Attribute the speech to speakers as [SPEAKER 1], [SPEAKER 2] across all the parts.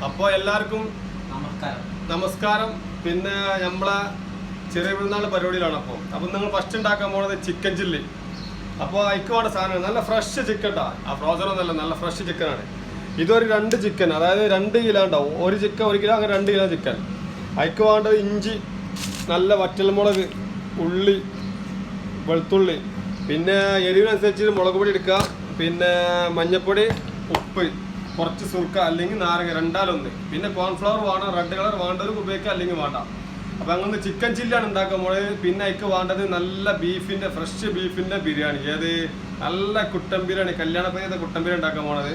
[SPEAKER 1] അപ്പോൾ എല്ലാവർക്കും നമസ്കാരം. പിന്നെ നമ്മളെ ചെറിയ പെരുന്നാൾ പരിപാടിയിലാണ്. അപ്പോൾ നിങ്ങൾ ഫസ്റ്റ് ഉണ്ടാക്കാൻ പോകുന്നത് ചിക്കൻ ചില്ലി. അപ്പോൾ അതിക്ക് വേണ്ട സാധനം നല്ല ഫ്രഷ് ചിക്കൻ ട്ടാ. ആ ഫ്രോസൺ ഒന്നല്ല, നല്ല ഫ്രഷ് ചിക്കനാണ്. ഇതൊരു 2 ചിക്കൻ, അതായത് 2 കിലോ ഉണ്ടാവും. ഒരു ചിക്കൻ 1 കിലോ, അങ്ങനെ 2 കിലോ ചിക്കൻ. അതിക്ക് വേണ്ടത് ഇഞ്ചി, നല്ല വറ്റൽമുളക്, ഉള്ളി, വെളുത്തുള്ളി, പിന്നെ എരിവിനനുസരിച്ച് മുളക് പൊടി എടുക്കുക, പിന്നെ മഞ്ഞൾപ്പൊടി, ഉപ്പ്, കുറച്ച് സുർക്ക അല്ലെങ്കിൽ നാരങ്ങ, 2-1, പിന്നെ കോൺഫ്ലവർ വേണം. റെഡ് കളർ വേണ്ടവർക്ക് ഉപയോഗിക്കുക, അല്ലെങ്കിൽ വേണ്ട. അപ്പോൾ അങ്ങനെ ചിക്കൻ ചില്ലിയാണ് ഉണ്ടാക്കുമ്പോൾ. പിന്നെ അതിക്ക് വേണ്ടത് നല്ല ബീഫിൻ്റെ, ഫ്രഷ് ബീഫിൻ്റെ ബിരിയാണി. ഏത് നല്ല കുട്ടൻ ബിരിയാണി, കല്യാണ പയ്യത്തെ കുട്ടൻ ബിരിയാണി ഉണ്ടാക്കാൻ പോണത്.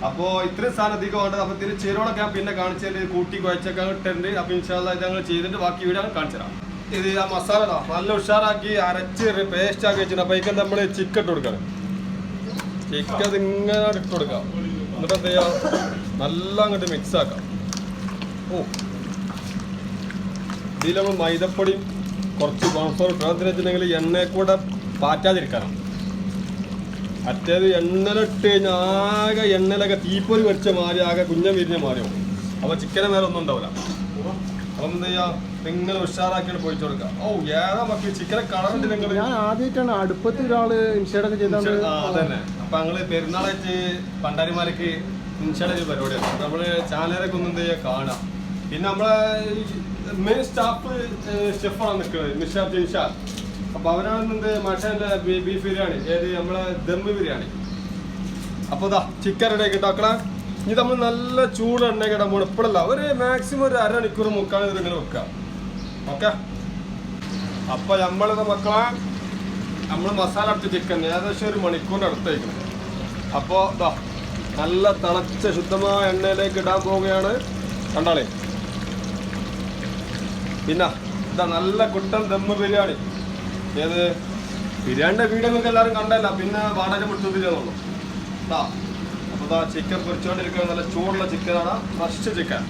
[SPEAKER 1] അപ്പോൾ ഇത്രയും സാധനം അധികം വേണ്ടത്. അപ്പോൾ ഇതിന് ചേരുവകളൊക്കെ ഞാൻ പിന്നെ കാണിച്ചതിൽ കൂട്ടി കുഴച്ചൊക്കെ ഇട്ടിട്ടുണ്ട്. അപ്പോൾ ഇൻഷാല്ലാ ഇത് ഞങ്ങൾ ചെയ്തിട്ട് ബാക്കി വീഡിയോ കാണിച്ചു തരാം. ഇത് ആ മസാല നല്ല ഉഷാറാക്കി അരച്ച് പേസ്റ്റ് ആക്കി വെച്ചിട്ട് അപ്പോൾ ഇതിൽ നമ്മൾ ചിക്കൻ ഇട്ട് കൊടുക്കണം. ചിക്കൻ ഇതിങ്ങനെ ഇട്ട് കൊടുക്കാം. എന്നിട്ട് എന്ത് ചെയ്യാം, നല്ല അങ്ങോട്ട് മിക്സ് ആക്കാം. ഇതിൽ നമ്മൾ മൈദപ്പൊടിയും കുറച്ച് കോൺഫ്ലവർ ഇട്ടാന്ന് വെച്ചിട്ടുണ്ടെങ്കിൽ എണ്ണയെ കൂടെ പാറ്റാതിരിക്കണം. മറ്റേത് എണ്ണയിലിട്ട് കഴിഞ്ഞാൽ ആകെ എണ്ണയിലൊക്കെ തീപ്പൊരി വരച്ച മാറി, ആകെ കുഞ്ഞം വിരിഞ്ഞ മാറിയോ. അപ്പോൾ ചിക്കനെ മേലെ ഒന്നും ഉണ്ടാവില്ല. അപ്പം എന്ത് ചെയ്യാം, ഇങ്ങനെ ഉഷാറാക്കിയാണ് പൊരിച്ചു കൊടുക്കാം. ഏതാ മക്കൾ ചിക്കനെ കളറുണ്ട്. നിങ്ങൾ
[SPEAKER 2] ഞാൻ ആദ്യമായിട്ടാണ് അടുപ്പത്ത് ഒരാള് ഇൻഷേഡൊക്കെ ചെയ്തത്.
[SPEAKER 1] അതന്നെ. അപ്പൊ ഞങ്ങള് പെരുന്നാളായിട്ട് പണ്ടാരിമാർക്ക് ഇൻഷാഡ് ഒരു പരിപാടിയാണ്. നമ്മള് ചാനലൊക്കെ ഒന്നും എന്ത് ചെയ്യാ കാണാം. പിന്നെ നമ്മളെ മെയിൻ സ്റ്റാഫ് ഷെഫാണ് നിൽക്കുന്നത്, മിഷാർ ജിൻഷാദ്. അപ്പൊ അവരാണ് എന്ത് മഷാന്റെ ബീഫ് ബിരിയാണി, ഏത് നമ്മളെ ദമ്മ് ബിരിയാണി. അപ്പൊ ഇതാ ചിക്കൻ റെഡി ആക്കി ഉണ്ടാക്കണ. ഇനി നമ്മൾ നല്ല ചൂട് എണ്ണയൊക്കെ ഇടാൻ പോകണം. ഇപ്പോഴല്ല, ഒരു മാക്സിമം ഒരു അരമണിക്കൂർ മുക്കാൽ ഇങ്ങനെ വെക്കാം. ഓക്കെ. അപ്പൊ നമ്മളിത് മക്കളെ നമ്മൾ മസാല അടച്ച ചിക്കൻ ഏകദേശം 1 മണിക്കൂറിൻ്റെ അടുത്തായിരിക്കണം. അപ്പോൾ ഇതാ നല്ല തിളച്ച ശുദ്ധമായ എണ്ണയിലേക്ക് ഇടാൻ പോവുകയാണ്. കണ്ടാളേ. പിന്നെ ഇതാ നല്ല കുട്ടൻ ദമ്മ് ബിരിയാണി. ഏത് ബിരിയാണിൻ്റെ വീഡിയോ നിങ്ങൾക്ക് എല്ലാവരും കണ്ടല്ല, പിന്നെ വാടക വിട്ടുന്നില്ലെന്നുള്ളൂ. ഇതാ അപ്പോൾ ഇതാ ചിക്കൻ പൊരിച്ചുകൊണ്ടിരിക്കുന്നത് നല്ല ചൂടുള്ള ചിക്കനാണ്, ഫ്രഷ് ചിക്കൻ.